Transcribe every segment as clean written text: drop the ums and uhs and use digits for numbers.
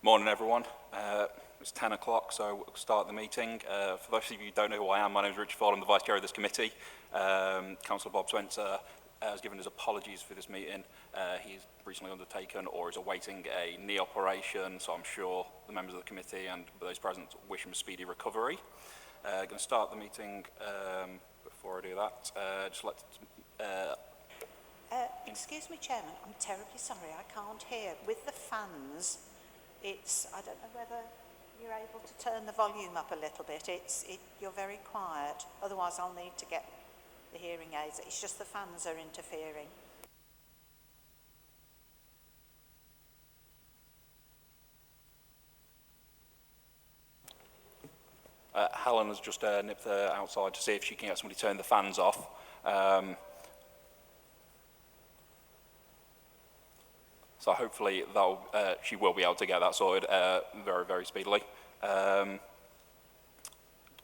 Morning, everyone. It's 10 o'clock, so we'll start the meeting. For those of you who don't know who I am, my name is Richard Ford. I'm the Vice Chair of this committee. Councillor Bob Spencer has given his apologies for this meeting. He's recently undertaken or is awaiting a knee operation, so I'm sure the members of the committee and those present wish him a speedy recovery. I'm going to start the meeting. Before I do that, Excuse me, Chairman, I'm terribly sorry, I can't hear. With the fans, I don't know whether you're able to turn the volume up a little bit. You're very quiet, otherwise I'll need to get the hearing aids. It's just the fans are interfering. Helen has just nipped outside to see if she can get somebody to turn the fans off. So hopefully she will be able to get that sorted very, very speedily. I'd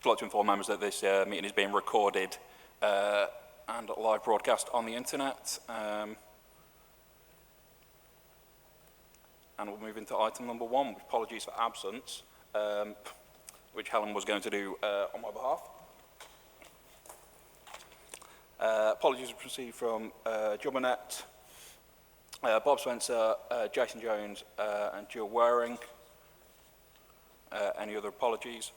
like to inform members that this meeting is being recorded and live broadcast on the internet. And we'll move into item number 1, apologies for absence, which Helen was going to do on my behalf. Apologies received from Jubbernet, Bob Spencer, Jason Jones and Jill Waring. Any other apologies?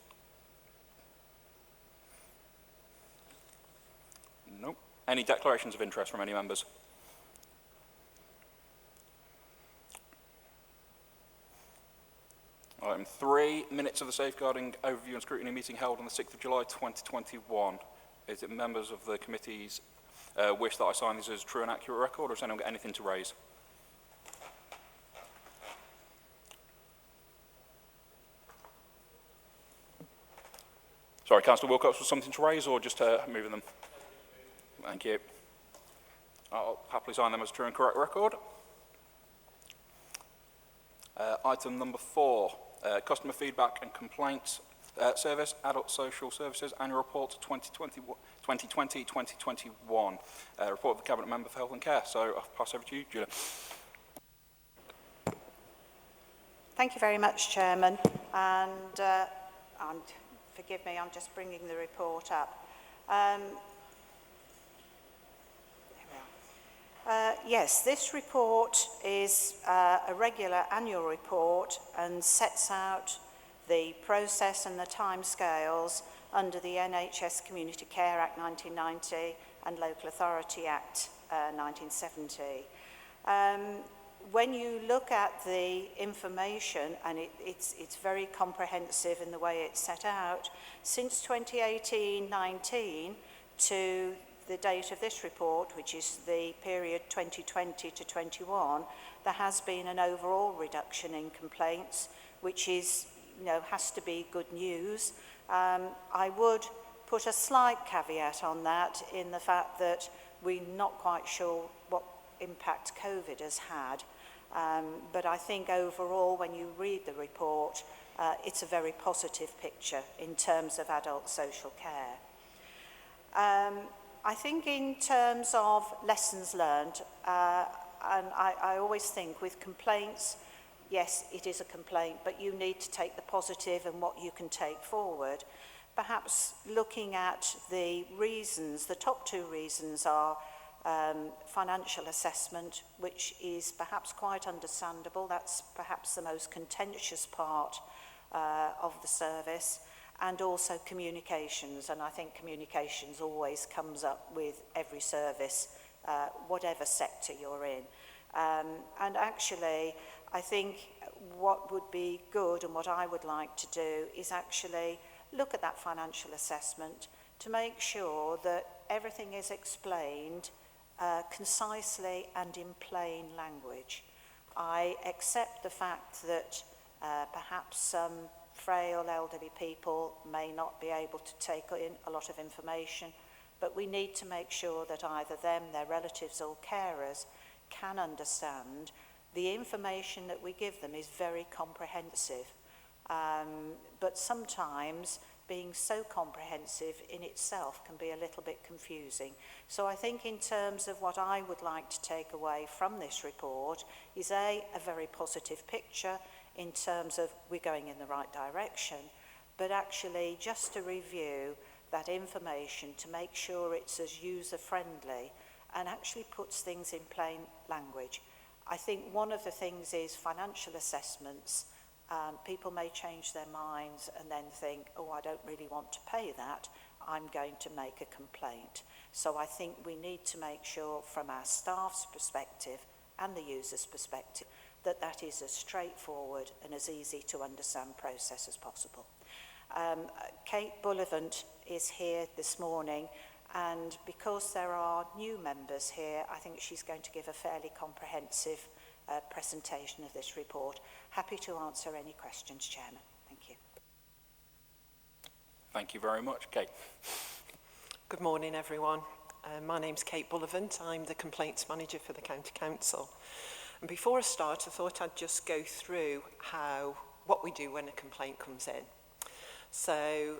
No. Any declarations of interest from any members? Item 3, minutes of the safeguarding overview and scrutiny meeting held on the 6th of July 2021. Is it members of the committee's wish that I sign these as true and accurate record, or has anyone got anything to raise? Sorry, Councillor Wilcox, was something to raise or just moving them? Thank you. I'll happily sign them as true and correct record. Item number 4, customer feedback and complaints service, adult social services, annual report 2020-2021. Report of the Cabinet Member for Health and Care. So I'll pass over to you, Julia. Thank you very much, Chairman. And forgive me, I'm just bringing the report up. Yes, this report is a regular annual report and sets out the process and the timescales under the NHS Community Care Act 1990 and Local Authority Act 1970. When you look at the information, and it's very comprehensive in the way it's set out, since 2018-19 to the date of this report, which is the period 2020 to 21, there has been an overall reduction in complaints, which is, has to be good news. I would put a slight caveat on that in the fact that we're not quite sure what impact COVID has had. But I think overall, when you read the report, it's a very positive picture in terms of adult social care. I think in terms of lessons learned, and I always think with complaints, yes, it is a complaint, but you need to take the positive and what you can take forward. Perhaps looking at the reasons, the top 2 reasons are financial assessment, which is perhaps quite understandable. That's perhaps the most contentious part of the service. And also communications, and I think communications always comes up with every service, whatever sector you're in. And actually, I think what would be good and what I would like to do is actually look at that financial assessment to make sure that everything is explained concisely and in plain language. I accept the fact that perhaps some frail elderly people may not be able to take in a lot of information, but we need to make sure that either them, their relatives or carers can understand the information that we give them is very comprehensive. But sometimes being so comprehensive in itself can be a little bit confusing. So I think in terms of what I would like to take away from this report is a very positive picture. in terms of we're going in the right direction, but actually just to review that information to make sure it's as user-friendly and actually puts things in plain language. I think one of the things is financial assessments. People may change their minds and then think, oh, I don't really want to pay that, I'm going to make a complaint. So I think we need to make sure from our staff's perspective and the user's perspective that that is as straightforward and as easy to understand process as possible. Kate Bullivant is here this morning, and because there are new members here, I think she's going to give a fairly comprehensive presentation of this report. Happy to answer any questions, Chairman. Thank you. Thank you very much. Kate. Good morning, everyone. My name's Kate Bullivant. I'm the Complaints Manager for the County Council. And before I start, I thought I'd just go through what we do when a complaint comes in. So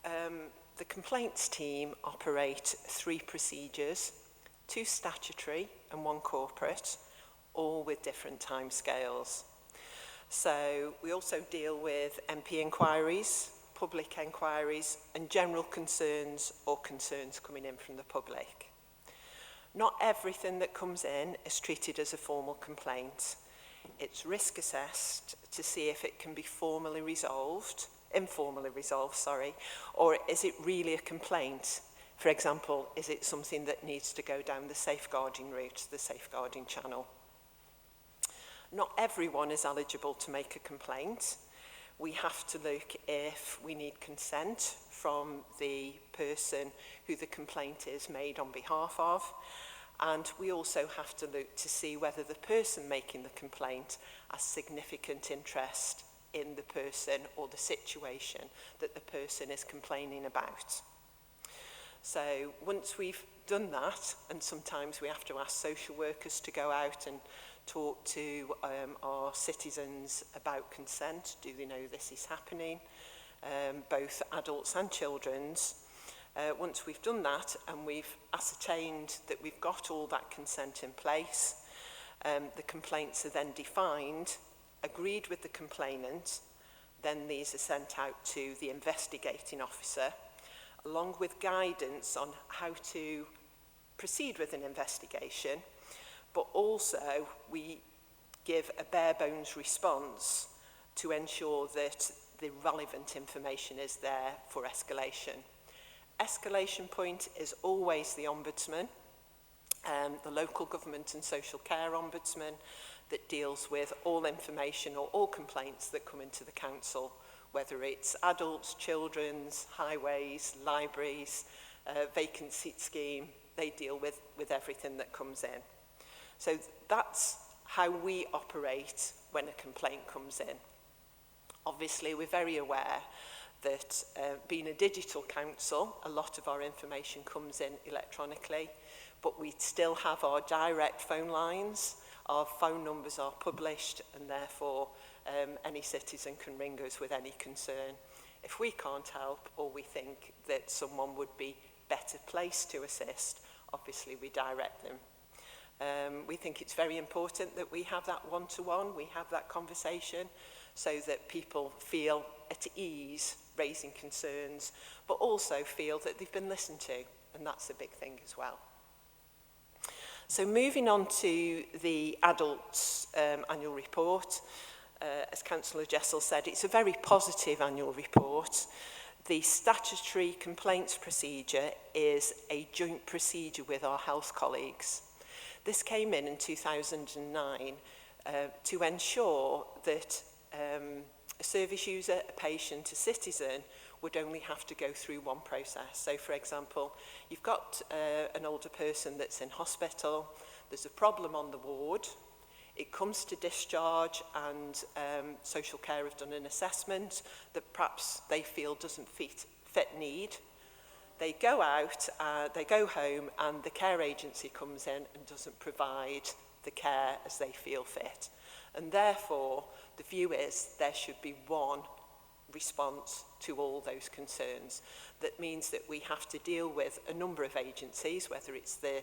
the complaints team operate 3 procedures, 2 statutory and 1 corporate, all with different timescales. So we also deal with MP inquiries, public inquiries, and general concerns or concerns coming in from the public. Not everything that comes in is treated as a formal complaint. It's risk assessed to see if it can be informally resolved, or is it really a complaint? For example, is it something that needs to go down the safeguarding route, the safeguarding channel? Not everyone is eligible to make a complaint. We have to look if we need consent from the person who the complaint is made on behalf of. And we also have to look to see whether the person making the complaint has significant interest in the person or the situation that the person is complaining about. So once we've done that, and sometimes we have to ask social workers to go out and talk to our citizens about consent. Do they know this is happening? Both adults and children's. Once we've done that and we've ascertained that we've got all that consent in place, the complaints are then defined, agreed with the complainant, then these are sent out to the investigating officer, along with guidance on how to proceed with an investigation, but also we give a bare bones response to ensure that the relevant information is there for escalation. Escalation point is always the Ombudsman, the local government and social care Ombudsman that deals with all information or all complaints that come into the council, whether it's adults, children's, highways, libraries, vacant seat scheme, they deal with everything that comes in. So that's how we operate when a complaint comes in. Obviously, we're very aware that being a digital council, a lot of our information comes in electronically, but we still have our direct phone lines. Our phone numbers are published, and therefore any citizen can ring us with any concern. If we can't help, or we think that someone would be better placed to assist, obviously we direct them. We think it's very important that we have that one-to-one, we have that conversation, so that people feel at ease raising concerns, but also feel that they've been listened to, and that's a big thing as well. So moving on to the adults' annual report, as Councillor Jessel said, it's a very positive annual report. The statutory complaints procedure is a joint procedure with our health colleagues. This came in 2009 to ensure that a service user, a patient, a citizen would only have to go through one process. So, for example, you've got an older person that's in hospital, there's a problem on the ward, it comes to discharge, and social care have done an assessment that perhaps they feel doesn't fit need. They go out, they go home, and the care agency comes in and doesn't provide the care as they feel fit. And therefore, the view is there should be one response to all those concerns. That means that we have to deal with a number of agencies, whether it's the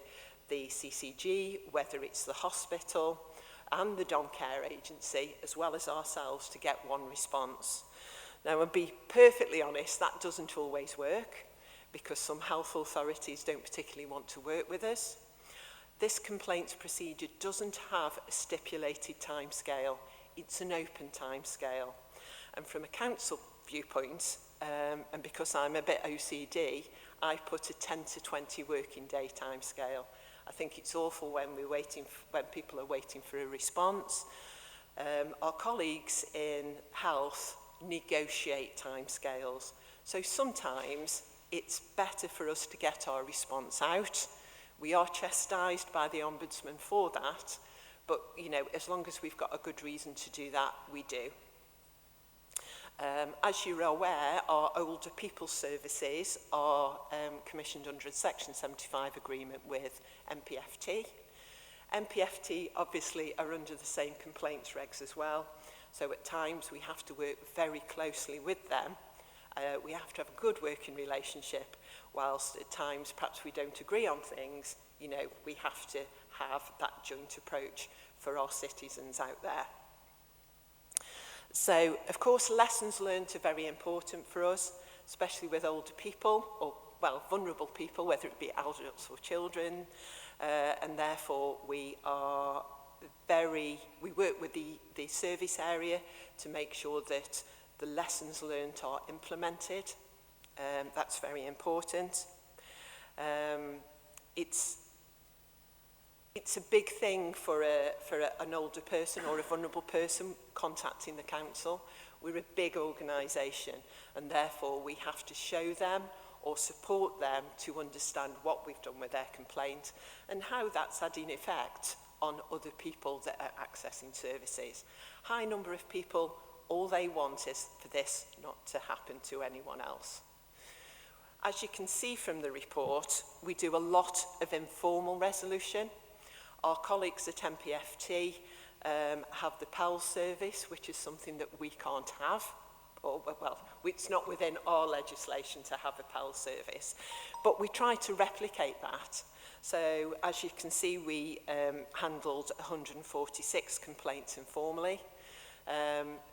CCG, whether it's the hospital, and the Dom Care Agency, as well as ourselves, to get one response. Now, I'll be perfectly honest, that doesn't always work, because some health authorities don't particularly want to work with us. This complaints procedure doesn't have a stipulated timescale. It's an open timescale. And from a council viewpoint, and because I'm a bit OCD, I put a 10 to 20 working day timescale. I think it's awful when when people are waiting for a response. Our colleagues in health negotiate timescales. So sometimes it's better for us to get our response out. We are chastised by the Ombudsman for that, but as long as we've got a good reason to do that, we do. As you're aware, our older people services are commissioned under a Section 75 agreement with MPFT. MPFT obviously are under the same complaints regs as well, so at times we have to work very closely with them. We have to have a good working relationship, whilst at times perhaps we don't agree on things. We have to have that joint approach for our citizens out there. So, of course, lessons learned are very important for us, especially with older people, or, well, vulnerable people, whether it be adults or children, and therefore we work with the service area to make sure that the lessons learned are implemented. That's very important. It's a big thing for an older person or a vulnerable person contacting the council. We're a big organisation, and therefore we have to show them or support them to understand what we've done with their complaint and how that's had an effect on other people that are accessing services. High number of people, all they want is for this not to happen to anyone else. As you can see from the report, we do a lot of informal resolution. Our colleagues at MPFT have the PAL service, which is something that we can't have. Well, it's not within our legislation to have a PAL service, but we try to replicate that. So, as you can see, we handled 146 complaints informally,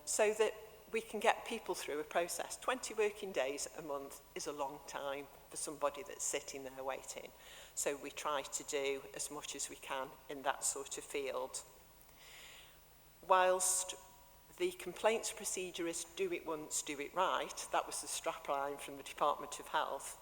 so that we can get people through a process. 20 working days a month is a long time for somebody that's sitting there waiting. So we try to do as much as we can in that sort of field. Whilst the complaints procedure is do it once, do it right, that was the strapline from the Department of Health,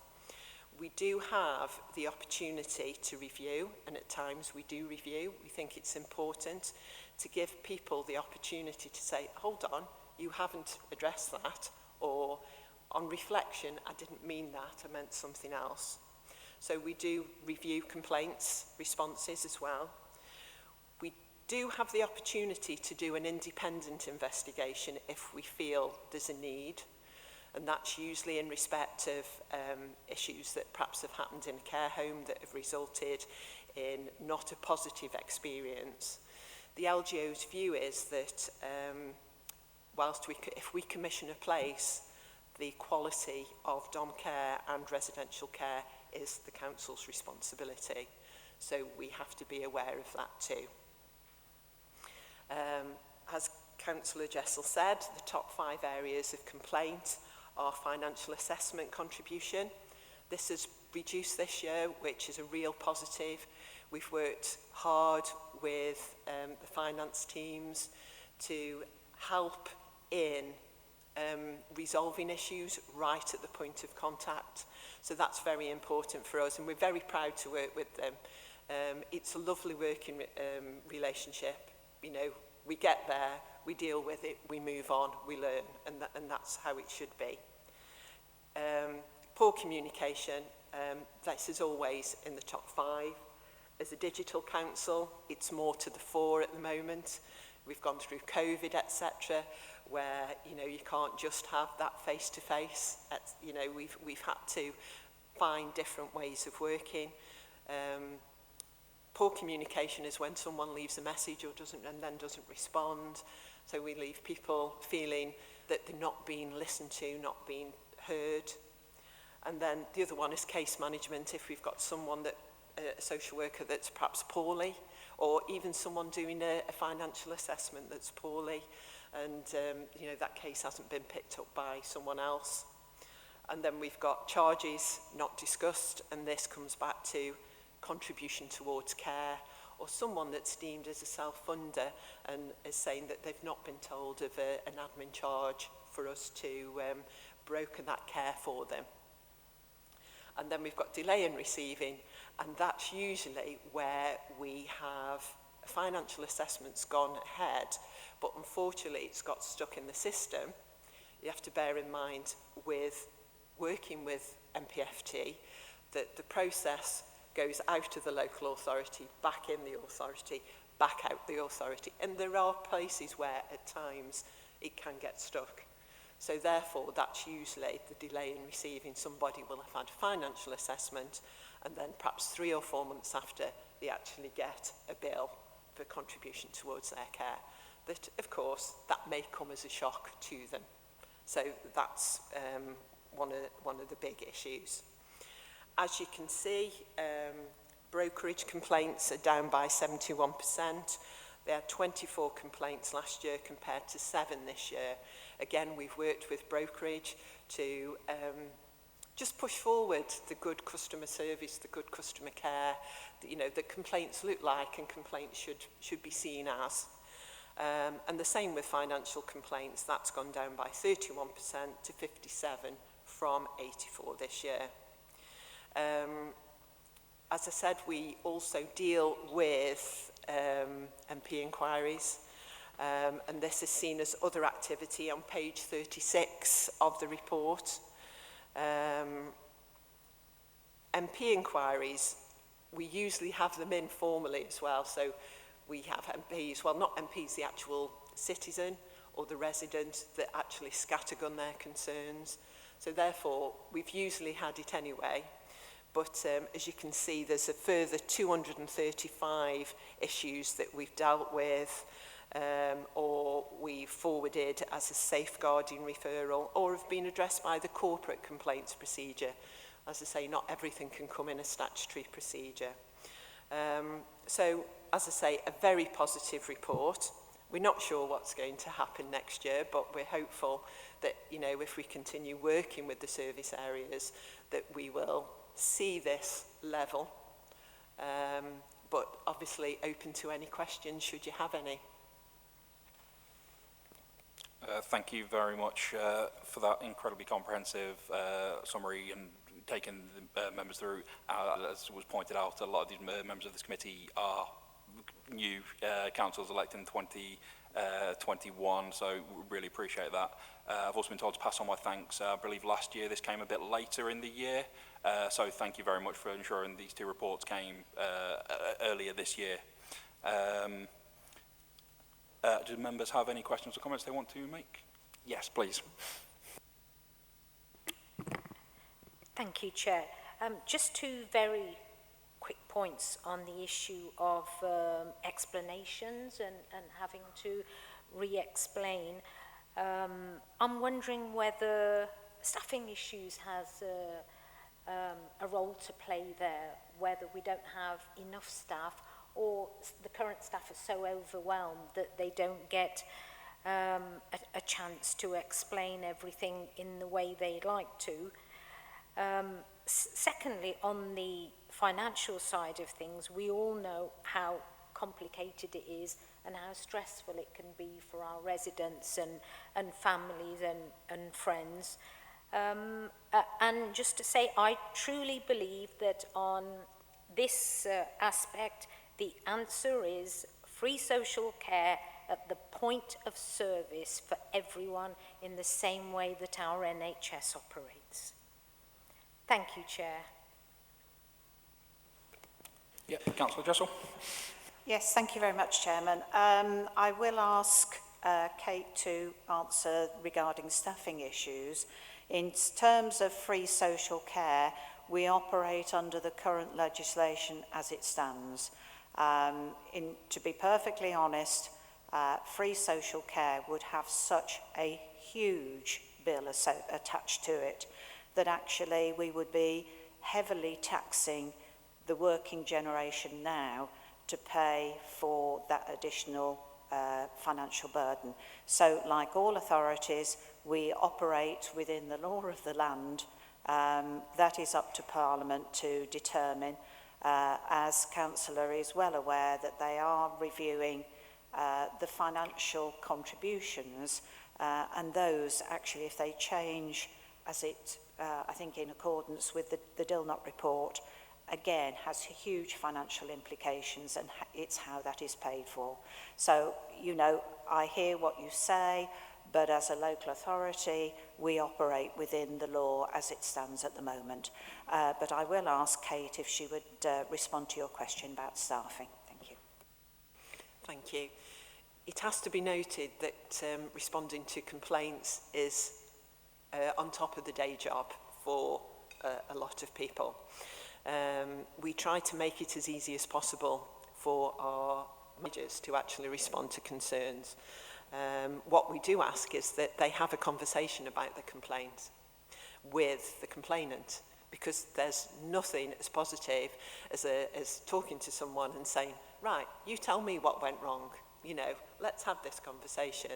we do have the opportunity to review, and at times we do review. We think it's important to give people the opportunity to say, hold on, you haven't addressed that, or on reflection, I didn't mean that, I meant something else. So we do review complaints, responses as well. We do have the opportunity to do an independent investigation if we feel there's a need, and that's usually in respect of issues that perhaps have happened in a care home that have resulted in not a positive experience. The LGO's view is that whilst if we commission a place, the quality of dom care and residential care is the council's responsibility. So we have to be aware of that too. As Councillor Jessel said, the top 5 areas of complaint are financial assessment contribution. This has reduced this year, which is a real positive. We've worked hard with the finance teams to help in resolving issues right at the point of contact. So that's very important for us, and we're very proud to work with them. It's a lovely working relationship. We get there, we deal with it, we move on, we learn, and that's how it should be. Poor communication, this is always in the top 5. As a digital council, it's more to the fore at the moment. We've gone through COVID, etc., where you can't just have that face-to-face. We've had to find different ways of working. Poor communication is when someone leaves a message or doesn't respond. So we leave people feeling that they're not being listened to, not being heard. And then the other one is case management. If we've got someone that a social worker that's perhaps poorly, or even someone doing a financial assessment that's poorly, and you know, that case hasn't been picked up by someone else. And then we've got charges not discussed, and this comes back to contribution towards care, or someone that's deemed as a self-funder and is saying that they've not been told of an admin charge for us to broker that care for them. And then we've got delay in receiving, and that's usually where we have financial assessments gone ahead, but unfortunately it's got stuck in the system. You have to bear in mind with working with MPFT that the process goes out of the local authority, back in the authority, back out the authority. And there are places where at times it can get stuck. So therefore, that's usually the delay in receiving. Somebody will have had a financial assessment, and then perhaps 3 or 4 months after, they actually get a bill for contribution towards their care. That, of course, that may come as a shock to them. So that's one of the big issues. As you can see, brokerage complaints are down by 71%. They had 24 complaints last year compared to 7 this year. Again, we've worked with brokerage to just push forward the good customer service, the good customer care, you know, that complaints look like and complaints should be seen as. And the same with financial complaints. That's gone down by 31% to 57 from 84 this year. As I said, we also deal with MP inquiries, and this is seen as other activity on page 36 of the report. MP inquiries, we usually have them informally as well, so we have MPs, well, not MPs, the actual citizen or the resident that actually scattergun their concerns. So therefore, we've usually had it anyway. But as you can see, there's a further 235 issues that we've dealt with, or we've forwarded as a safeguarding referral, or have been addressed by the corporate complaints procedure. As I say, not everything can come in a statutory procedure. So, as I say, a very positive report. We're not sure what's going to happen next year, but we're hopeful that, you know, if we continue working with the service areas, that we will see this level. But obviously open to any questions, should you have any. Thank you very much for that incredibly comprehensive summary and taking the members through. As was pointed out, a lot of these members of this committee are new councillors elected in 2021, so we really appreciate that. I've also been told to pass on my thanks. I believe last year this came a bit later in the year, so thank you very much for ensuring these 2 reports came earlier this year. Do members have any questions or comments they want to make? Yes, please. Thank you, Chair. Just 2 very quick points on the issue of explanations and having to re-explain. I'm wondering whether staffing issues has a role to play there, whether we don't have enough staff or the current staff are so overwhelmed that they don't get a chance to explain everything in the way they'd like to. Secondly, on the financial side of things, we all know how complicated it is and how stressful it can be for our residents and families and friends. And just to say, I truly believe that on this aspect, the answer is free social care at the point of service for everyone in the same way that our NHS operates. Thank you, Chair. Yeah, Councillor Jessel. Yes, thank you very much, Chairman. I will ask Kate to answer regarding staffing issues. In terms of free social care, we operate under the current legislation as it stands. To be perfectly honest, free social care would have such a huge bill attached to it that actually we would be heavily taxing the working generation now to pay for that additional financial burden. So, like all authorities, we operate within the law of the land. That is up to Parliament to determine. As Councillor is well aware that they are reviewing the financial contributions, and those actually, if they change, as it, I think in accordance with the Dilnot report, again has huge financial implications, and it's how that is paid for. So, you know, I hear what you say, but as a local authority, we operate within the law as it stands at the moment. But I will ask Kate if she would respond to your question about staffing. Thank you. Thank you. It has to be noted that responding to complaints is on top of the day job for a lot of people. We try to make it as easy as possible for our managers to actually respond to concerns. What we do ask is that they have a conversation about the complaint with the complainant, because there's nothing as positive as talking to someone and saying, right, you tell me what went wrong, you know, let's have this conversation.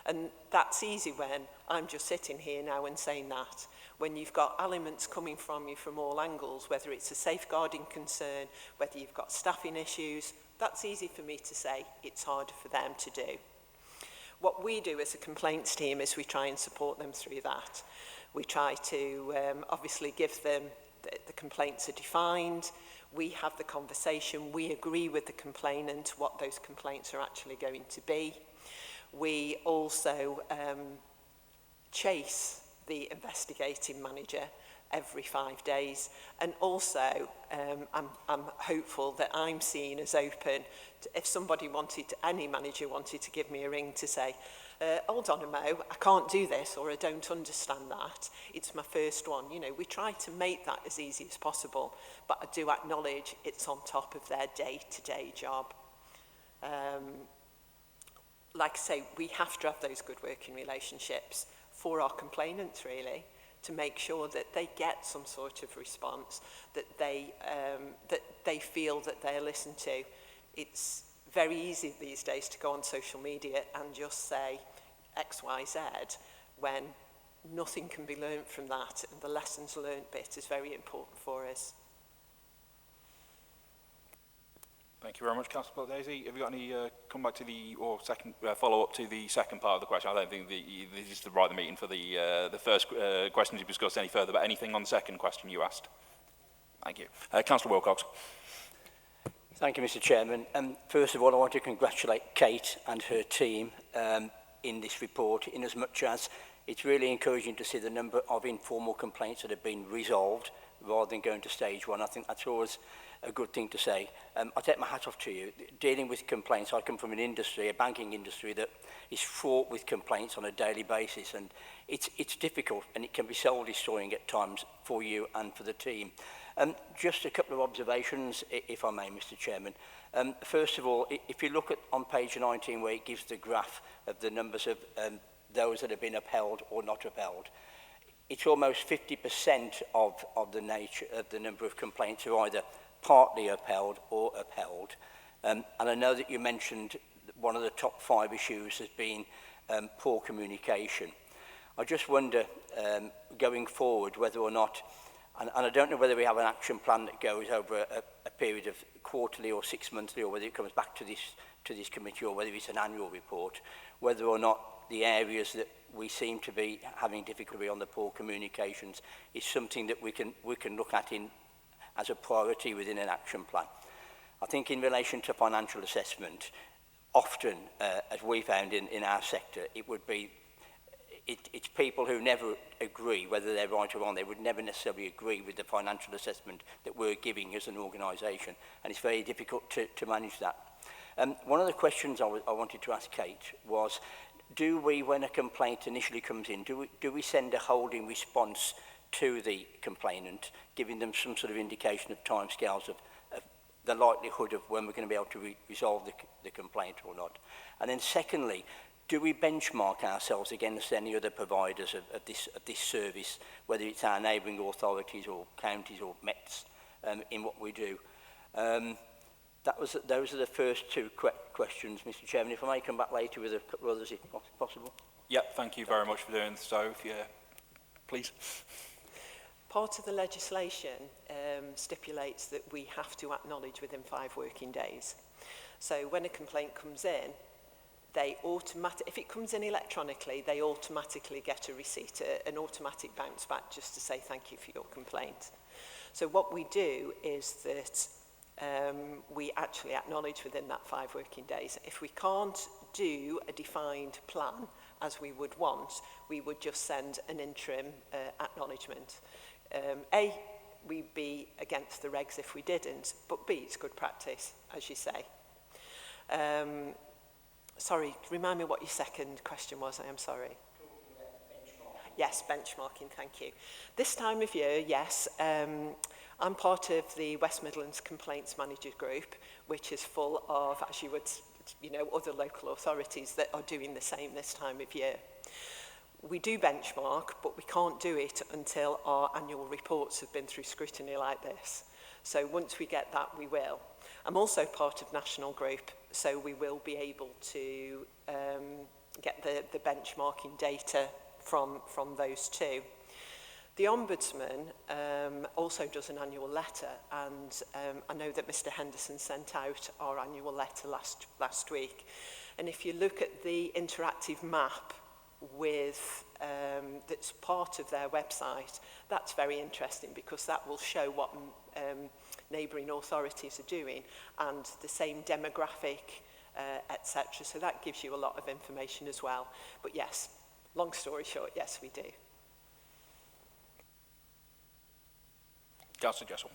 And that's easy when I'm just sitting here now and saying that. When you've got elements coming from you from all angles, whether it's a safeguarding concern, whether you've got staffing issues, that's easy for me to say, it's harder for them to do. What we do as a complaints team is we try and support them through that. We try to obviously give them the complaints are defined. We have the conversation. We agree with the complainant what those complaints are actually going to be. We also chase the investigating manager every 5 days, and also I'm hopeful that I'm seen as open to, if somebody wanted to, any manager wanted to give me a ring to say, hold on a mo, I can't do this, or I don't understand that, it's my first one. You know, we try to make that as easy as possible, but I do acknowledge it's on top of their day-to-day job. Like I say, we have to have those good working relationships for our complainants, really, to make sure that they get some sort of response, that they feel that they're listened to. It's very easy these days to go on social media and just say X, Y, Z, when nothing can be learnt from that, and the lessons learnt bit is very important for us. Thank you very much, Councillor Daisy. Have you got any come back to the, or second follow-up to the second part of the question? I don't think this is the right meeting for the first question to discuss any further, but anything on the second question you asked? Thank you. Councillor Wilcox. Thank you, Mr. Chairman. First of all, I want to congratulate Kate and her team in this report, in as much as it's really encouraging to see the number of informal complaints that have been resolved rather than going to stage one. I think that's always a good thing to say. I take my hat off to you. Dealing with complaints, I come from an industry, a banking industry, that is fraught with complaints on a daily basis, and it's difficult, and it can be soul-destroying at times for you and for the team. Just a couple of observations, if I may, Mr. Chairman. First of all, if you look at on page 19, where it gives the graph of the numbers of those that have been upheld or not upheld, it's almost 50% of the nature of the number of complaints are either partly upheld or upheld. And I know that you mentioned one of the top 5 issues has been poor communication. I just wonder, going forward, whether or not, and I don't know whether we have an action plan that goes over a period of quarterly or 6 monthly, or whether it comes back to this committee, or whether it's an annual report, whether or not the areas that we seem to be having difficulty on the poor communications is something that we can look at as a priority within an action plan. I think in relation to financial assessment, often, as we found in our sector, it would be, it's people who never agree, whether they're right or wrong, they would never necessarily agree with the financial assessment that we're giving as an organisation, and it's very difficult to manage that. One of the questions I wanted to ask Kate was, do we, when a complaint initially comes in, do we send a holding response to the complainant, giving them some sort of indication of timescales of the likelihood of when we're going to be able to resolve the complaint or not? And then secondly, do we benchmark ourselves against any other providers of this service, whether it's our neighbouring authorities or counties or Mets, in what we do? Those are the first two questions, Mr. Chairman. If I may come back later with a couple of others, if possible. Yep, thank you very much for doing so. If you, please. Part of the legislation stipulates that we have to acknowledge within 5 working days. So when a complaint comes in, if it comes in electronically, they automatically get a receipt, an automatic bounce back just to say thank you for your complaint. So what we do is that we actually acknowledge within that 5 working days. If we can't do a defined plan as we would want, we would just send an interim acknowledgement. A, we'd be against the regs if we didn't, but B, it's good practice, as you say. Sorry, remind me what your second question was, I am sorry. Yes, benchmarking, thank you. This time of year, yes, I'm part of the West Midlands Complaints Managers Group, which is full of, as you would, other local authorities that are doing the same this time of year. We do benchmark, but we can't do it until our annual reports have been through scrutiny like this. So once we get that, we will. I'm also part of National Group, so we will be able to get the benchmarking data from those two. The Ombudsman also does an annual letter, and I know that Mr. Henderson sent out our annual letter last week. And if you look at the interactive map that's part of their website, that's very interesting because that will show what neighbouring authorities are doing and the same demographic, etc. So that gives you a lot of information as well. But yes, long story short, yes, we do. Councillor Jessel.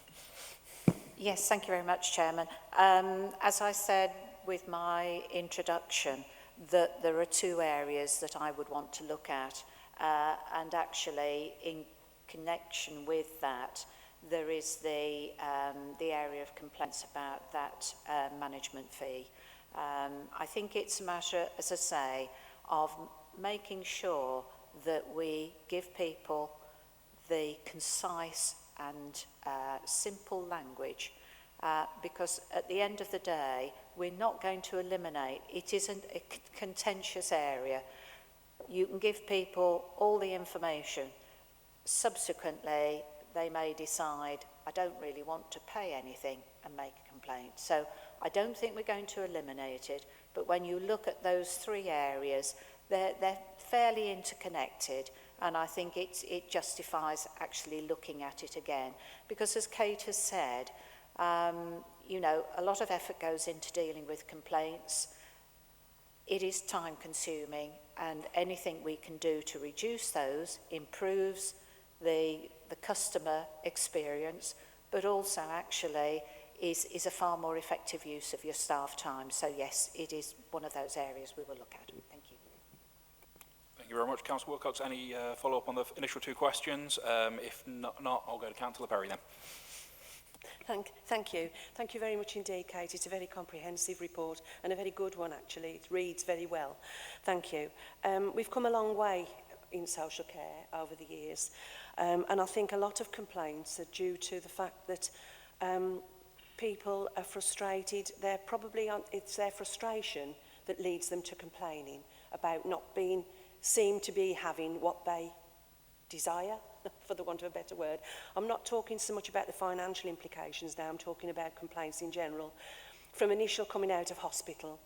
Yes, thank you very much, Chairman. As I said with my introduction, that there are 2 areas that I would want to look at, and actually in connection with that, there is the area of complaints about that management fee. I think it's a matter, as I say, of making sure that we give people the concise and simple language, because at the end of the day, we're not going to eliminate, it isn't a contentious area. You can give people all the information. Subsequently, they may decide, I don't really want to pay anything and make a complaint. So I don't think we're going to eliminate it, but when you look at those 3 areas, they're fairly interconnected, and I think it justifies actually looking at it again. Because as Kate has said, a lot of effort goes into dealing with complaints. It is time consuming, and anything we can do to reduce those improves the customer experience, but also actually is a far more effective use of your staff time. So yes, it is one of those areas we will look at. Thank you. Thank you very much, Councillor Wilcox. Any follow-up on the initial 2 questions? If not, I'll go to Councillor Perry then. Thank you. Thank you very much indeed, Kate. It's a very comprehensive report and a very good one, actually. It reads very well. Thank you. We've come a long way in social care over the years, and I think a lot of complaints are due to the fact that people are frustrated. It's their frustration that leads them to complaining about not seem to be having what they desire, for the want of a better word. I'm not talking so much about the financial implications now, I'm talking about complaints in general. From initial coming out of hospital,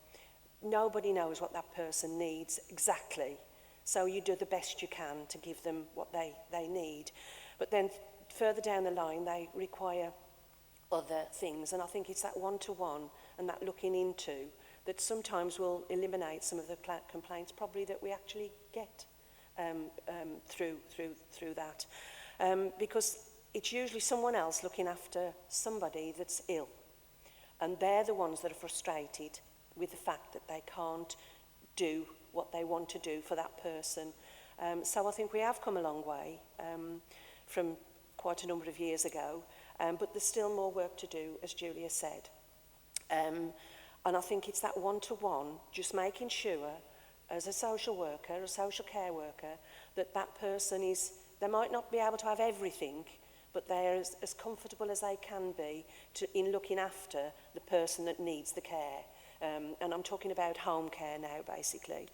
nobody knows what that person needs exactly, so you do the best you can to give them what they need. But then further down the line, they require other things, and I think it's that one-to-one and that looking into that sometimes will eliminate some of the complaints probably that we actually get through that, because it's usually someone else looking after somebody that's ill, and they're the ones that are frustrated with the fact that they can't do what they want to do for that person. So I think we have come a long way from quite a number of years ago, but there's still more work to do, as Julia said. And I think it's that one-to-one, just making sure as a social worker, a social care worker, that person they might not be able to have everything but they're as comfortable as they can be in looking after the person that needs the care. And I'm talking about home care now, basically.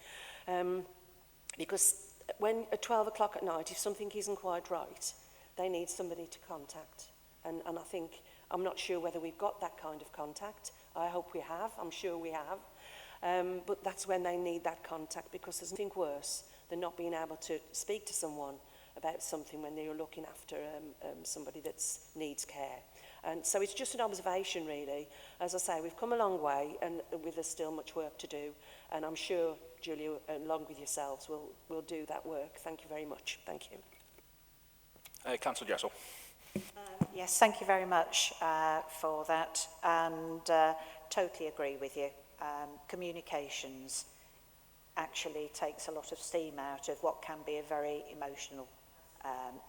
Because when at 12 o'clock at night, if something isn't quite right, they need somebody to contact. And I think, I'm not sure whether we've got that kind of contact. I hope we have. I'm sure we have. But that's when they need that contact, because there's nothing worse than not being able to speak to someone about something when they're looking after somebody that needs care. And so it's just an observation, really. As I say, we've come a long way, and there's still much work to do. And I'm sure Julia, along with yourselves, will do that work. Thank you very much. Thank you. Councillor Jessel. Yes, thank you very much for that, and totally agree with you. Communications actually takes a lot of steam out of what can be a very emotional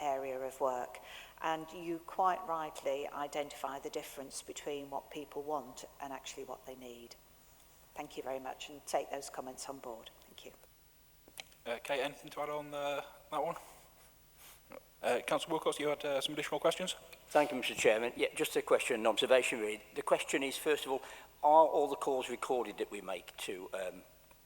area of work, and you quite rightly identify the difference between what people want and actually what they need. Thank you very much, and take those comments on board. Thank you. Kate, anything to add on that one? Councillor Wilcox, you had some additional questions? Thank you, Mr. Chairman. Yeah, just a question and observation, really. The question is, first of all, are all the calls recorded that we make to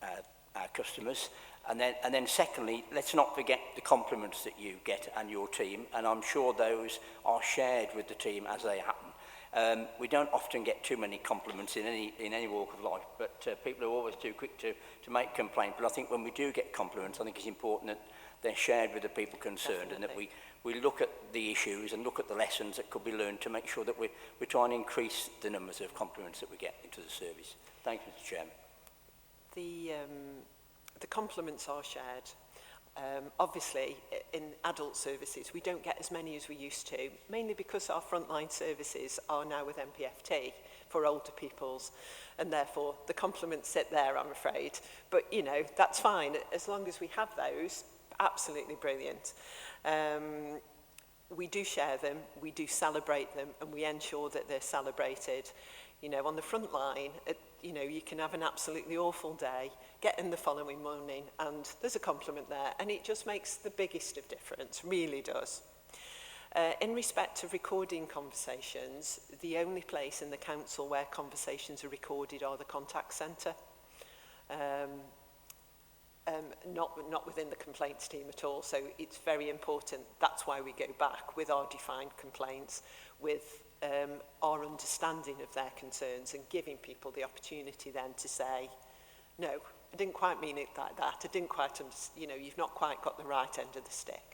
our customers? And then secondly, let's not forget the compliments that you get and your team, and I'm sure those are shared with the team as they happen. We don't often get too many compliments in any walk of life, but people are always too quick to make complaint. But I think when we do get compliments, I think it's important that they're shared with the people concerned. Definitely. And that we look at the issues and look at the lessons that could be learned to make sure that we're trying to increase the numbers of compliments that we get into the service. Thank you, Mr. Chairman. The compliments are shared. Obviously, in adult services, we don't get as many as we used to, mainly because our frontline services are now with MPFT for older peoples, and therefore the compliments sit there, I'm afraid. But, you know, that's fine. As long as we have those, absolutely brilliant. We do share them, we do celebrate them, and we ensure that they're celebrated. You know, on the front line, you know, you can have an absolutely awful day, get in the following morning, and there's a compliment there, and it just makes the biggest of difference, really does. In respect to recording conversations, the only place in the council where conversations are recorded are the contact centre. Not within the complaints team at all, so it's very important. That's why we go back with our defined complaints, with our understanding of their concerns, and giving people the opportunity then to say, no, I didn't quite mean it like that, I didn't quite understand, you know, you've not quite got the right end of the stick.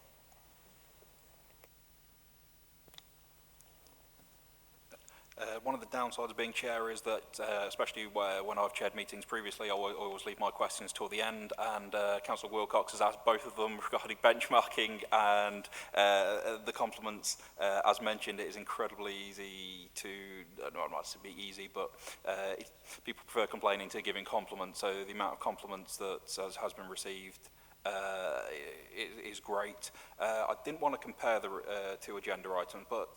One of the downsides of being chair is that, especially when I've chaired meetings previously, I always leave my questions till the end, and Councillor Wilcox has asked both of them regarding benchmarking and the compliments. As mentioned, it is incredibly easy to, not to be easy, but people prefer complaining to giving compliments, so the amount of compliments that has been received is great. I didn't want to compare the two agenda items, but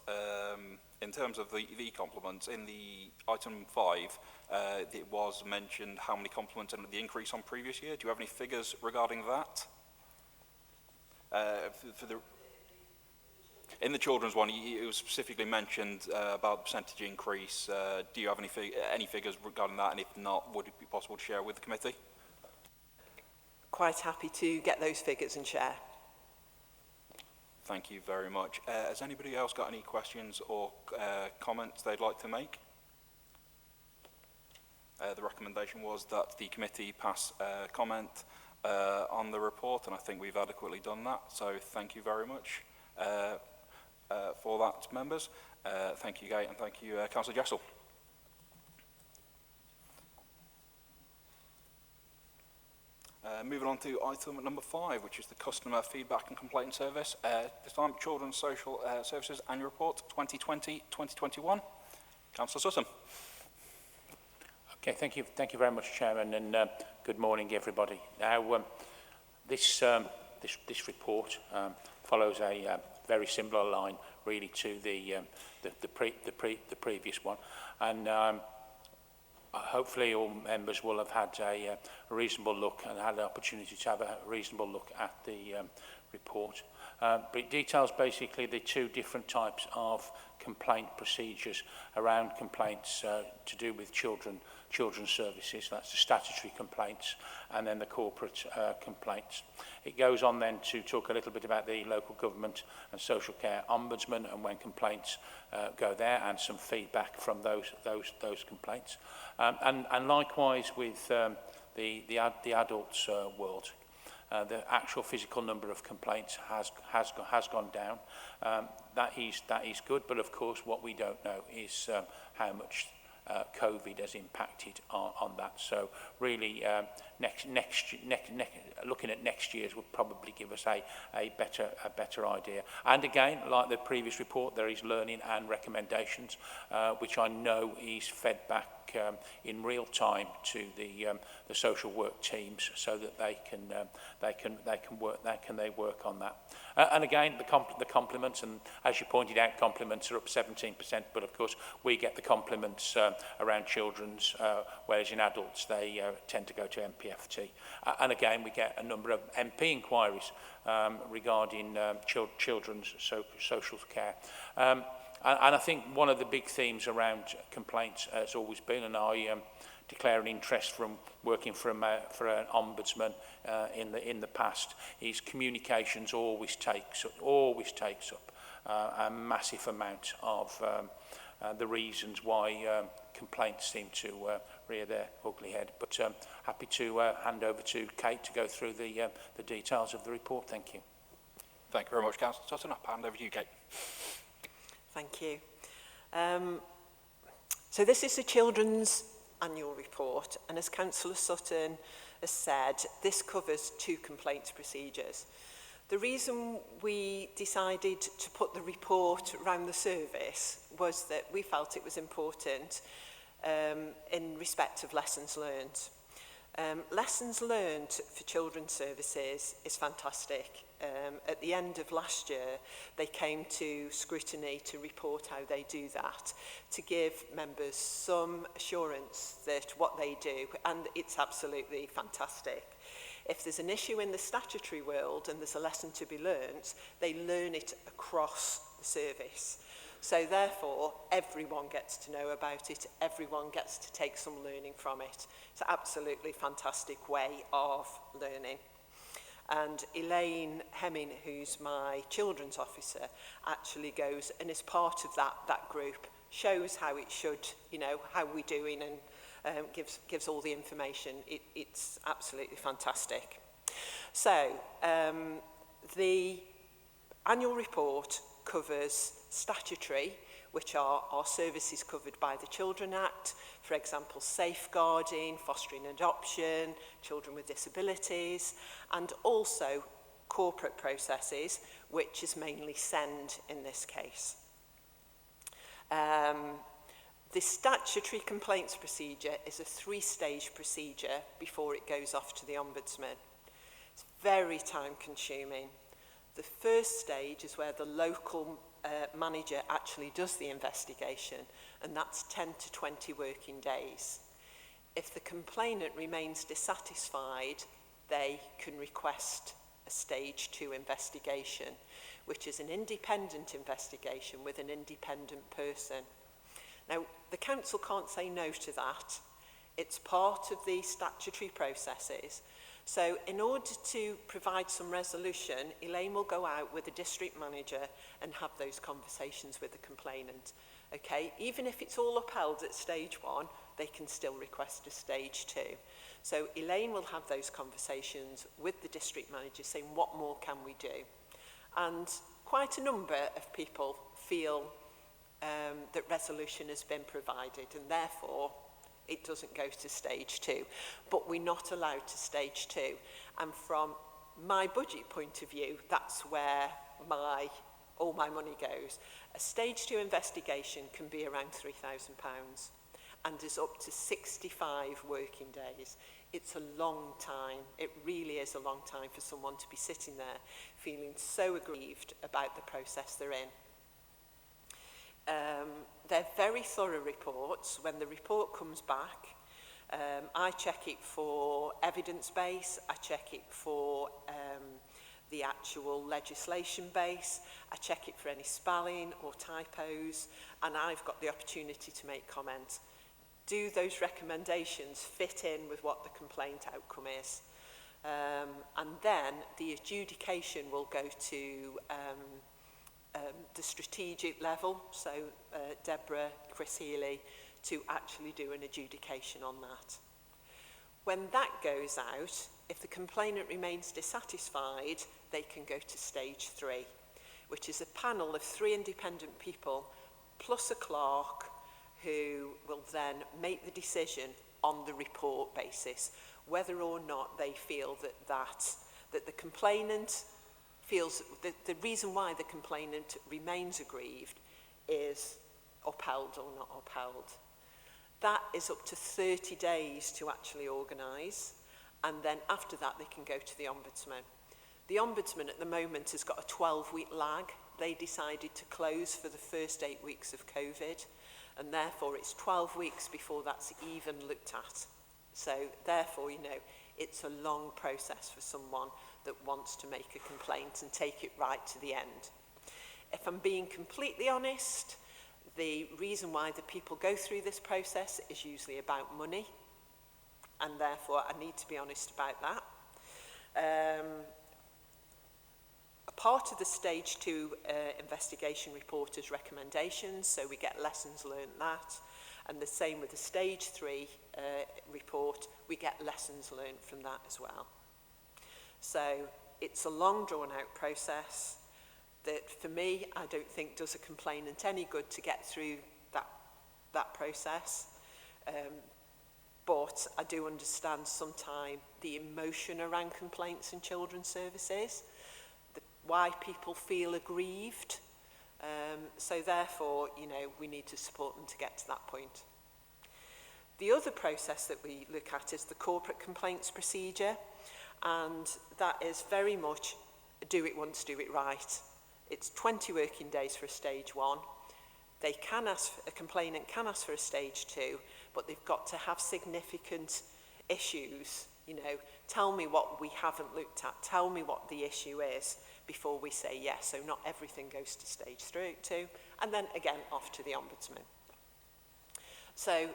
in terms of the compliments, in the item 5, it was mentioned how many compliments and the increase on previous year. Do you have any figures regarding that? In the children's one, it was specifically mentioned about the percentage increase. Do you have any figures regarding that? And if not, would it be possible to share with the committee? Quite happy to get those figures and share. Thank you very much. Has anybody else got any questions or comments they'd like to make? The recommendation was that the committee pass comment on the report, and I think we've adequately done that. So thank you very much for that, members. Thank you, Kate, and thank you, Councillor Jessel. Moving on to item number 5, which is the Customer Feedback and Complaint Service. This time, Children's Social Services Annual Report 2020-2021. Councillor Sutton. Okay, thank you very much, Chairman, and good morning, everybody. Now, this report follows a very similar line, really, to the previous one, and hopefully all members will have had a reasonable look and had the opportunity to have a reasonable look at the report. But it details basically the two different types of complaint procedures around complaints to do with children's services. That's the statutory complaints and then the corporate complaints. It goes on then to talk a little bit about the local government and social care ombudsman and when complaints go there, and some feedback from those complaints. And likewise with the adults world. The actual physical number of complaints has gone down. That is good, but of course what we don't know is how much COVID has impacted on that. So really, looking at next year's would probably give us a better idea. And again, like the previous report, there is learning and recommendations, which I know is fed back in real time to the social work teams, so that they can work on that. And again, the compliments, and as you pointed out, compliments are up 17%, but of course we get the compliments around children's, whereas in adults they tend to go to MPFT. And again, we get a number of MP inquiries regarding children's social care. And I think one of the big themes around complaints has always been, and I declare an interest from working for an ombudsman in the past, is communications always takes up a massive amount of the reasons why complaints seem to rear their ugly head. But happy to hand over to Kate to go through the details of the report. Thank you. Thank you very much, Councillor Sutton. I'll hand over to you, Kate. Thank you. So this is the Children's Annual Report, and as Councillor Sutton has said, this covers two complaints procedures. The reason we decided to put the report around the service was that we felt it was important in respect of lessons learned. Lessons learned for children's services is fantastic. At the end of last year, they came to Scrutiny to report how they do that, to give members some assurance that what they do, and it's absolutely fantastic. If there's an issue in the statutory world and there's a lesson to be learnt, they learn it across the service. So therefore, everyone gets to know about it, everyone gets to take some learning from it. It's an absolutely fantastic way of learning. And Elaine Hemming, who's my children's officer, actually goes and is part of that group, shows how it should, how we're doing, and gives all the information. It's absolutely fantastic. So the annual report covers statutory, which are our services covered by the Children Act, for example, safeguarding, fostering adoption, children with disabilities, and also corporate processes, which is mainly SEND in this case. The statutory complaints procedure is a 3-stage procedure before it goes off to the Ombudsman. It's very time-consuming. The first stage is where the local manager actually does the investigation, and that's 10 to 20 working days. If the complainant remains dissatisfied, they can request a stage 2 investigation, which is an independent investigation with an independent person. Now, the council can't say no to that. It's part of the statutory processes. So in order to provide some resolution, Elaine will go out with the district manager and have those conversations with the complainant. Okay, even if it's all upheld at stage 1, they can still request a stage 2. So Elaine will have those conversations with the district manager saying, what more can we do? And quite a number of people feel that resolution has been provided, and therefore it doesn't go to stage 2, but we're not allowed to stage 2. And from my budget point of view, that's where all my money goes. A stage 2 investigation can be around £3,000 and is up to 65 working days. It's a long time. It really is a long time for someone to be sitting there feeling so aggrieved about the process they're in. They're very thorough reports. When the report comes back, I check it for evidence base, I check it for the actual legislation base, I check it for any spelling or typos, and I've got the opportunity to make comments. Do those recommendations fit in with what the complaint outcome is? And then the adjudication will go to the strategic level, so Deborah, Chris Healy, to actually do an adjudication on that. When that goes out, if the complainant remains dissatisfied, they can go to stage 3, which is a panel of 3 independent people plus a clerk who will then make the decision on the report basis, whether or not they feel that the complainant feels the reason why the complainant remains aggrieved is upheld or not upheld. That is up to 30 days to actually organise, and then after that they can go to the Ombudsman. The Ombudsman at the moment has got a 12-week lag. They decided to close for the first 8 weeks of COVID, and therefore it's 12 weeks before that's even looked at. So therefore, you know, it's a long process for someone that wants to make a complaint and take it right to the end. If I'm being completely honest, the reason why the people go through this process is usually about money, and therefore I need to be honest about that. A part of the stage 2 investigation report is recommendations, so we get lessons learned that, and the same with the stage 3 report, we get lessons learned from that as well. So it's a long drawn out process that for me, I don't think does a complainant any good to get through that process. But I do understand sometimes the emotion around complaints in children's services, why people feel aggrieved. So therefore, you know, we need to support them to get to that point. The other process that we look at is the corporate complaints procedure, and that is very much do it once, do it right. It's 20 working days for a stage 1. They can ask, a complainant can ask for a stage 2, but they've got to have significant issues. You know, tell me what we haven't looked at, tell me what the issue is before we say yes. So not everything goes to stage 2, and then again off to the Ombudsman. So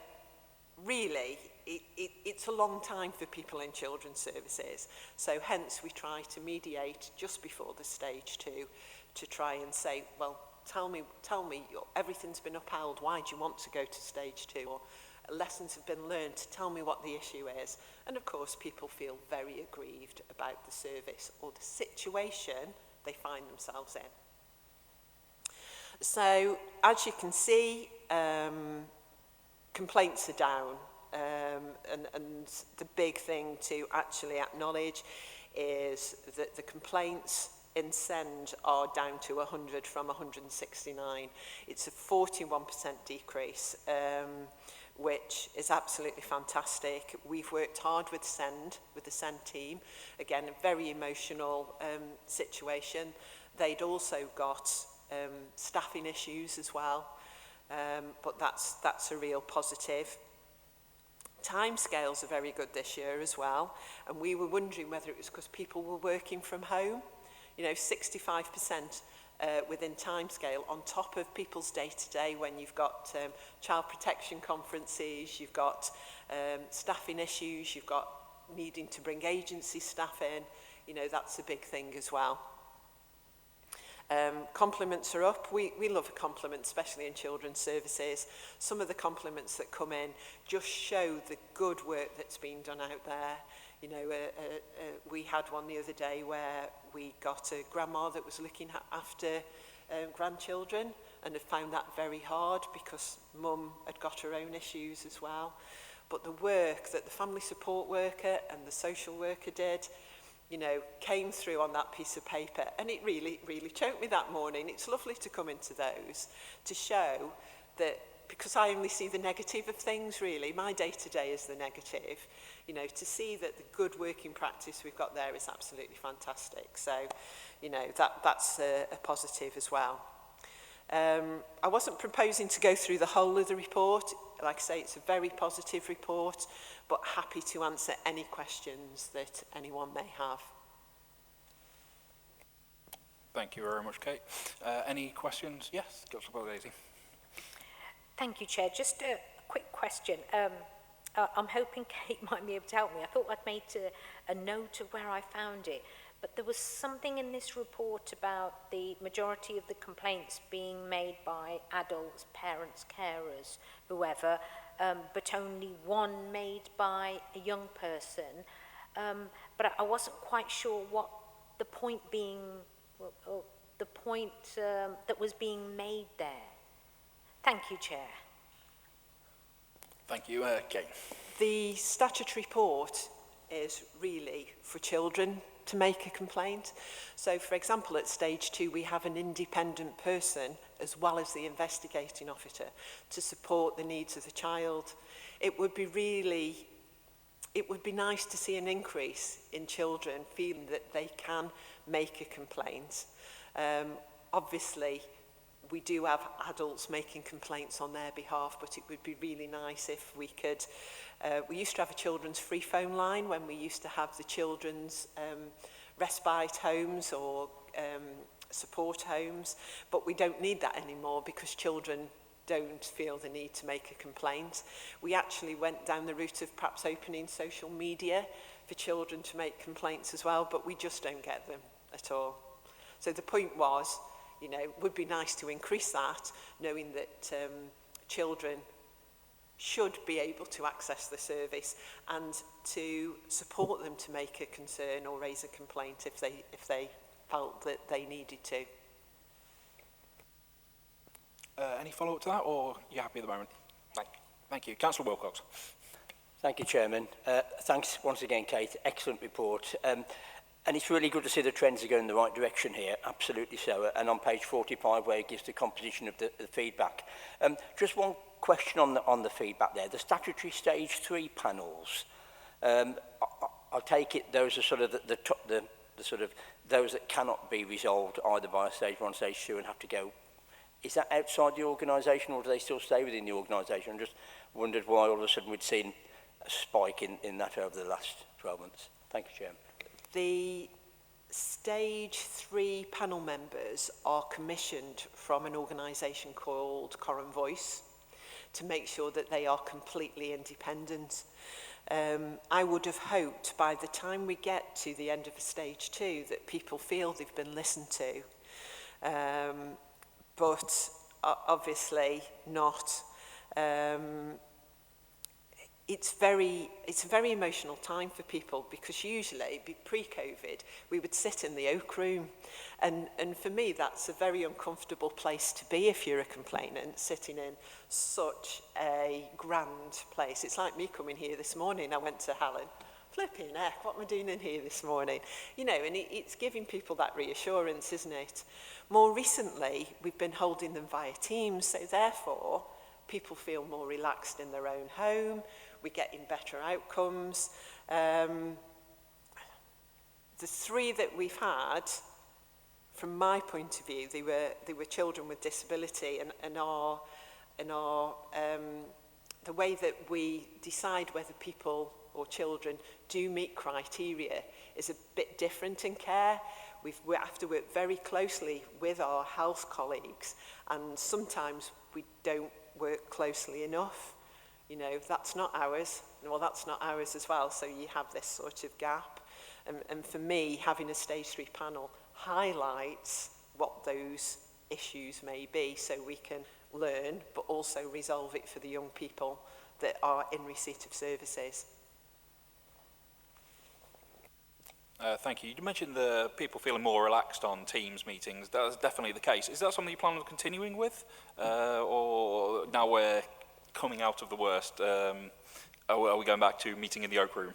really, it's a long time for people in children's services. So hence we try to mediate just before the stage 2 to try and say, well, tell me, everything's been upheld, why do you want to go to stage 2? Or lessons have been learned, tell me what the issue is. And of course, people feel very aggrieved about the service or the situation they find themselves in. So, as you can see, complaints are down. And the big thing to actually acknowledge is that the complaints in SEND are down to 100 from 169. It's a 41% decrease, which is absolutely fantastic. We've worked hard with SEND, with the SEND team. Again, a very emotional situation. They'd also got staffing issues as well, but that's a real positive. Timescales are very good this year as well, and we were wondering whether it was because people were working from home. You know, 65% within timescale on top of people's day-to-day when you've got child protection conferences, you've got staffing issues, you've got needing to bring agency staff in. You know, that's a big thing as well. Compliments are up. We love a compliment, especially in children's services. Some of the compliments that come in just show the good work that's been done out there. You know, we had one the other day where we got a grandma that was looking after grandchildren and had found that very hard because mum had got her own issues as well. But the work that the family support worker and the social worker did, you know, came through on that piece of paper, and it really, really choked me that morning. It's lovely to come into those to show that, because I only see the negative of things really, my day-to-day is the negative, you know, to see that the good working practice we've got there is absolutely fantastic. So, you know, that's a positive as well. I wasn't proposing to go through the whole of the report. Like I say, it's a very positive report, but happy to answer any questions that anyone may have. Thank you very much, Kate. Any questions? Yes, Councillor Daisy. Thank you, Chair. Just a quick question. I'm hoping Kate might be able to help me. I thought I'd made a note of where I found it, but there was something in this report about the majority of the complaints being made by adults, parents, carers, whoever, but only one made by a young person. But I wasn't quite sure what the point being, the point that was being made there. Thank you, Chair. Thank you, Kate. The statutory report is really for children to make a complaint. So, for example, at stage 2, we have an independent person as well as the investigating officer to support the needs of the child. It would be nice to see an increase in children feeling that they can make a complaint. Obviously, we do have adults making complaints on their behalf, but it would be really nice if we could. We used to have a children's free phone line when we used to have the children's respite homes or support homes, but we don't need that anymore because children don't feel the need to make a complaint. We actually went down the route of perhaps opening social media for children to make complaints as well, but we just don't get them at all. So the point was, you know, it would be nice to increase that, knowing that children should be able to access the service and to support them to make a concern or raise a complaint if they felt that they needed to. Any follow-up to that, or are you happy at the moment? Thank you. Councillor Wilcox. Thank you, Chairman. Thanks once again, Kate. Excellent report. And it's really good to see the trends are going in the right direction here, absolutely so. And on page 45, where it gives the composition of the feedback. Just one question on the feedback there. The statutory stage 3 panels, I'll take it those are sort of the sort of those that cannot be resolved either by stage 1, stage 2 and have to go. Is that outside the organisation, or do they still stay within the organisation? I just wondered why all of a sudden we'd seen a spike in that over the last 12 months. Thank you, Chairman. The stage 3 panel members are commissioned from an organisation called Coram Voice to make sure that they are completely independent. I would have hoped by the time we get to the end of stage 2 that people feel they've been listened to, but obviously not. It's a very emotional time for people, because usually, pre-COVID, we would sit in the Oak Room. And for me, that's a very uncomfortable place to be if you're a complainant, sitting in such a grand place. It's like me coming here this morning. I went to Helen. Flipping heck, what am I doing in here this morning? You know, and it's giving people that reassurance, isn't it? More recently, we've been holding them via Teams, so therefore, people feel more relaxed in their own home. We're getting better outcomes. The 3 that we've had, from my point of view, they were children with disability, and the way that we decide whether people or children do meet criteria is a bit different in care. We have to work very closely with our health colleagues, and sometimes we don't work closely enough. You know, that's not ours. Well, that's not ours as well. So you have this sort of gap. And for me, having a stage 3 panel highlights what those issues may be, so we can learn, but also resolve it for the young people that are in receipt of services. Thank you. You mentioned the people feeling more relaxed on Teams meetings. That's definitely the case. Is that something you plan on continuing with? Or now we're coming out of the worst, are we going back to meeting in the Oak Room?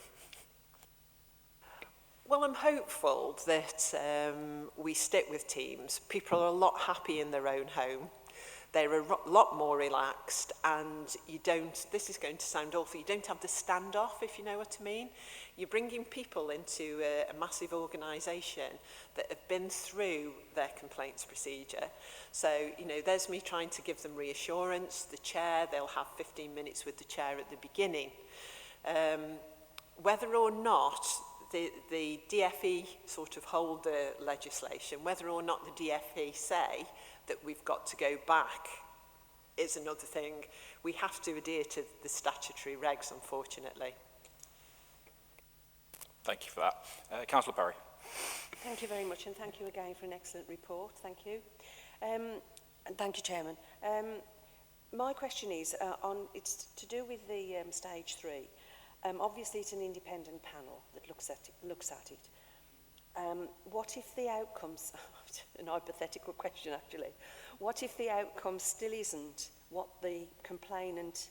Well, I'm hopeful that we stick with Teams. People are a lot happy in their own home. They're a lot more relaxed, and you don't, this is going to sound awful, you don't have the standoff, if you know what I mean. You're bringing people into a massive organisation that have been through their complaints procedure. So, you know, there's me trying to give them reassurance. The chair, they'll have 15 minutes with the chair at the beginning. Whether or not the DFE sort of hold the legislation. Whether or not the DFE say that we've got to go back is another thing. We have to adhere to the statutory regs, unfortunately. Thank you for that. Councillor Perry. Thank you very much, and thank you again for an excellent report. Thank you. And thank you, Chairman. My question is, it's to do with the stage 3. Obviously, it's an independent panel that looks at it. What if the outcomes, an hypothetical question actually, what if the outcome still isn't what the complainant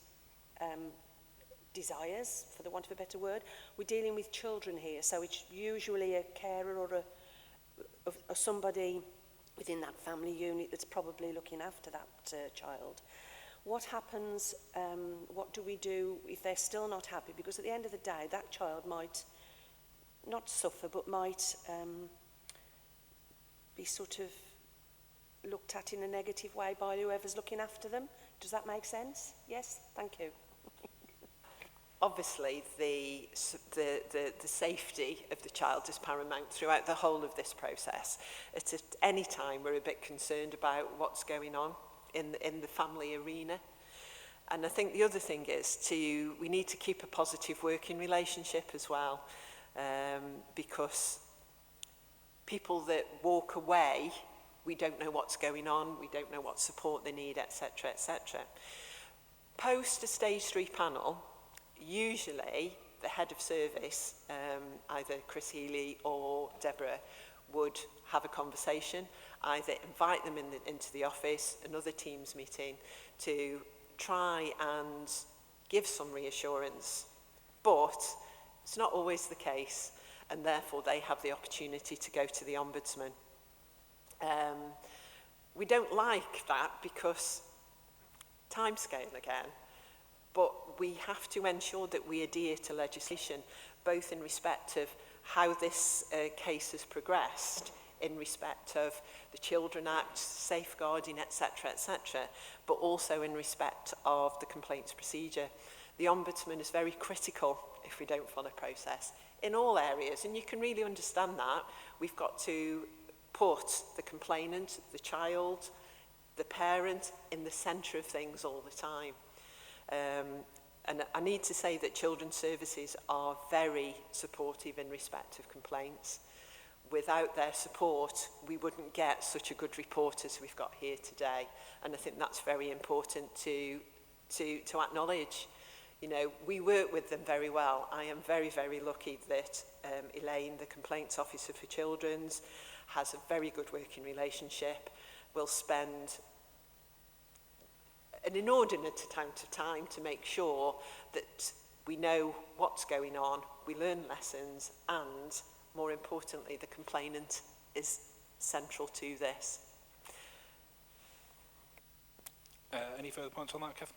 desires, for the want of a better word? We're dealing with children here, so it's usually a carer or somebody within that family unit that's probably looking after that child. What happens, what do we do if they're still not happy? Because at the end of the day, that child might not suffer, but might be sort of looked at in a negative way by whoever's looking after them. Does that make sense? Yes? Thank you. Obviously, the safety of the child is paramount throughout the whole of this process. At any time, we're a bit concerned about what's going on in the family arena. And I think the other thing is we need to keep a positive working relationship as well, because people that walk away, we don't know what's going on, we don't know what support they need, etc., etc. Post a stage 3 panel, usually the head of service, either Chris Healy or Deborah, would have a conversation, either invite them into the office, another Teams meeting, to try and give some reassurance. But it's not always the case, and therefore they have the opportunity to go to the Ombudsman. We don't like that because timescale again, but we have to ensure that we adhere to legislation, both in respect of how this case has progressed, in respect of the Children Act, safeguarding, etc., etc., but also in respect of the complaints procedure. The Ombudsman is very critical if we don't follow process in all areas, and you can really understand that. We've got to put the complainant, the child, the parent in the centre of things all the time. And I need to say that Children's Services are very supportive in respect of complaints. Without their support, we wouldn't get such a good report as we've got here today. And I think that's very important to acknowledge. You know, we work with them very well. I am very, very lucky that Elaine, the Complaints Officer for Children's, has a very good working relationship. We'll spend an inordinate amount of time to make sure that we know what's going on, we learn lessons, and more importantly, the complainant is central to this. Any further points on that, Kevin?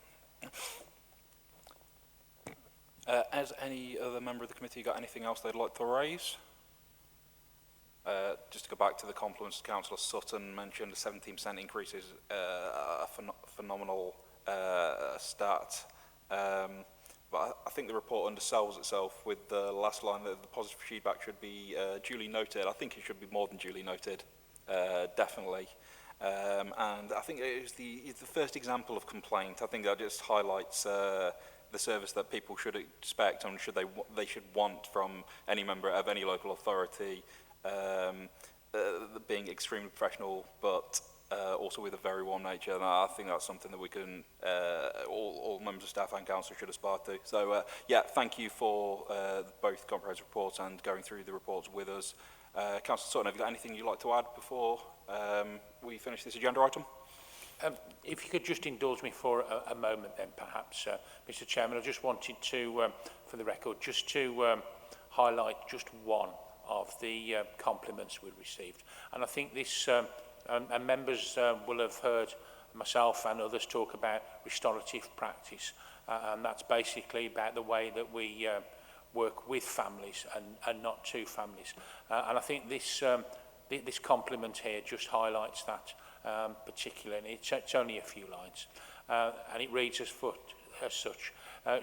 Has any other member of the committee got anything else they'd like to raise? Just to go back to the compliments, Councillor Sutton mentioned a 17% increase is a phenomenal stat. But I think the report undersells itself with the last line that the positive feedback should be duly noted. I think it should be more than duly noted, definitely. And I think it's the first example of complaint. I think that just highlights the service that people should expect and they should want from any member of any local authority, being extremely professional, but also with a very warm nature. And I think that's something that we can, all members of staff and council should aspire to. So yeah, thank you for both comprehensive reports and going through the reports with us. Councillor Sutton, have you got anything you'd like to add before we finish this agenda item? If you could just indulge me for a moment then, perhaps, Mr. Chairman, I just wanted to, for the record, just to highlight just one of the compliments we received. And I think this, and members will have heard myself and others talk about restorative practice, and that's basically about the way that we work with families and not to families. And I think this, this compliment here just highlights that particularly. It's only a few lines, and it reads as as such.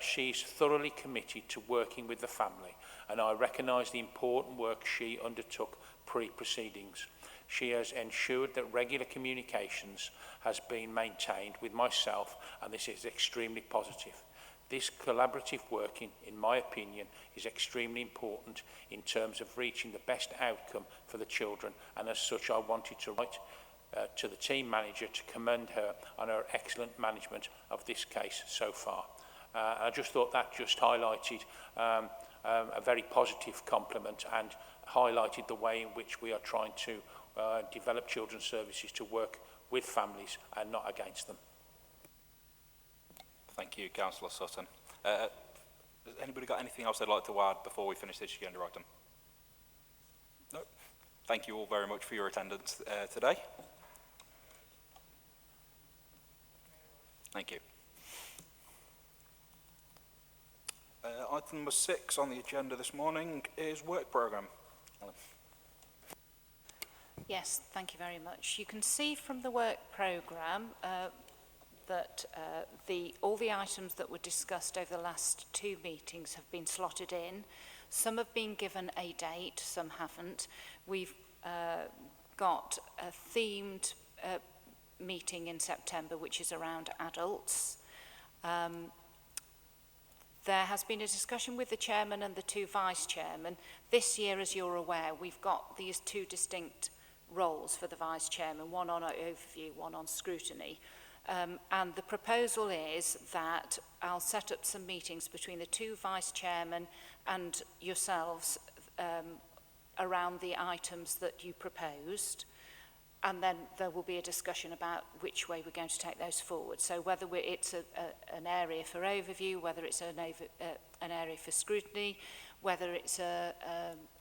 She's thoroughly committed to working with the family, and I recognise the important work she undertook pre-proceedings. She has ensured that regular communications has been maintained with myself, and this is extremely positive. This collaborative working, in my opinion, is extremely important in terms of reaching the best outcome for the children, and as such I wanted to write to the team manager to commend her on her excellent management of this case so far. I just thought that just highlighted a very positive compliment and highlighted the way in which we are trying to develop children's services to work with families and not against them. Thank you, Councillor Sutton. Has anybody got anything else they'd like to add before we finish this agenda item? No. Thank you all very much for your attendance today. Thank you. Item number 6 on the agenda this morning is work programme. Ellen. Yes, thank you very much. You can see from the work programme that all the items that were discussed over the last 2 meetings have been slotted in. Some have been given a date, some haven't. We've got a themed meeting in September, which is around adults. There has been a discussion with the chairman and the 2 vice chairmen. This year, as you're aware, we've got these 2 distinct roles for the vice chairman, one on overview, one on scrutiny. And the proposal is that I'll set up some meetings between the 2 vice chairmen and yourselves around the items that you proposed. And then there will be a discussion about which way we're going to take those forward. So whether it's an area for overview, whether it's an area for scrutiny, whether it's a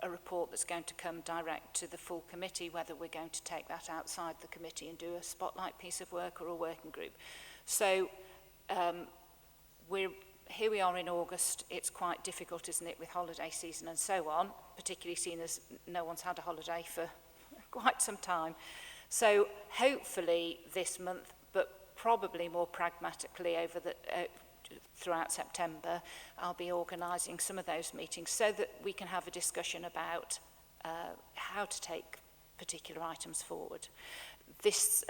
report that's going to come direct to the full committee, whether we're going to take that outside the committee and do a spotlight piece of work or a working group. So here we are in August. It's quite difficult, isn't it, with holiday season and so on, particularly seeing as no one's had a holiday for quite some time. So hopefully this month, but probably more pragmatically over throughout September, I'll be organising some of those meetings so that we can have a discussion about how to take particular items forward.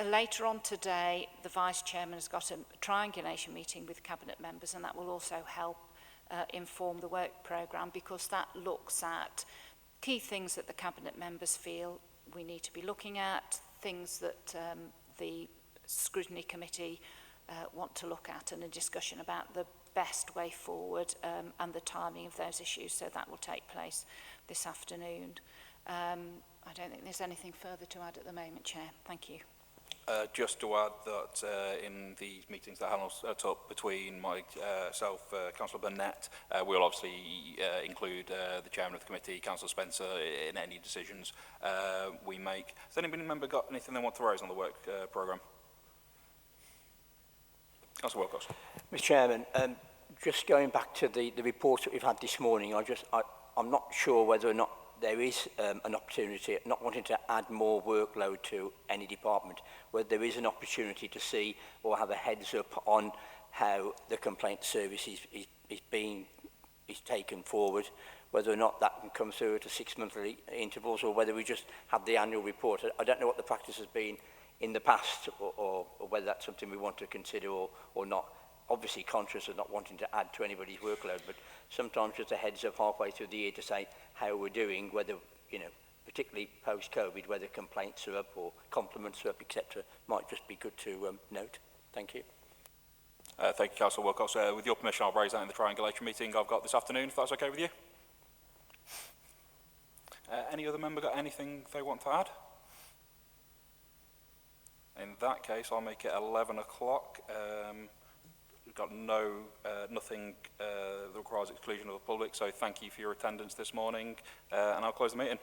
Later on today, the Vice Chairman has got a triangulation meeting with Cabinet members, and that will also help inform the work programme, because that looks at key things that the Cabinet members feel we need to be looking at, things that the Scrutiny Committee want to look at, and a discussion about the best way forward and the timing of those issues. So that will take place this afternoon. I don't think there's anything further to add at the moment, Chair. Thank you. Just to add that in the meetings that Helen set up between myself, Councillor Burnett, we'll obviously include the Chairman of the Committee, Councillor Spencer, in any decisions we make. Has anybody member got anything they want to raise on the work programme? Councillor Wilcox. Mr Chairman, just going back to the report that we've had this morning, I'm not sure whether or not there is an opportunity, not wanting to add more workload to any department, whether there is an opportunity to see or have a heads up on how the complaint service is taken forward, whether or not that can come through at a 6-monthly intervals, or whether we just have the annual report. I don't know what the practice has been in the past, or whether that's something we want to consider or not. Obviously conscious of not wanting to add to anybody's workload, but sometimes just a heads up halfway through the year to say how we're doing, whether, particularly post-COVID, whether complaints are up or compliments are up, etc. Might just be good to note. Thank you. Thank you, Councillor Wilcox. With your permission, I'll raise that in the triangulation meeting I've got this afternoon, if that's okay with you. Any other member got anything they want to add? In that case, I'll make it 11 o'clock. We've got nothing that requires exclusion of the public, so thank you for your attendance this morning, and I'll close the meeting.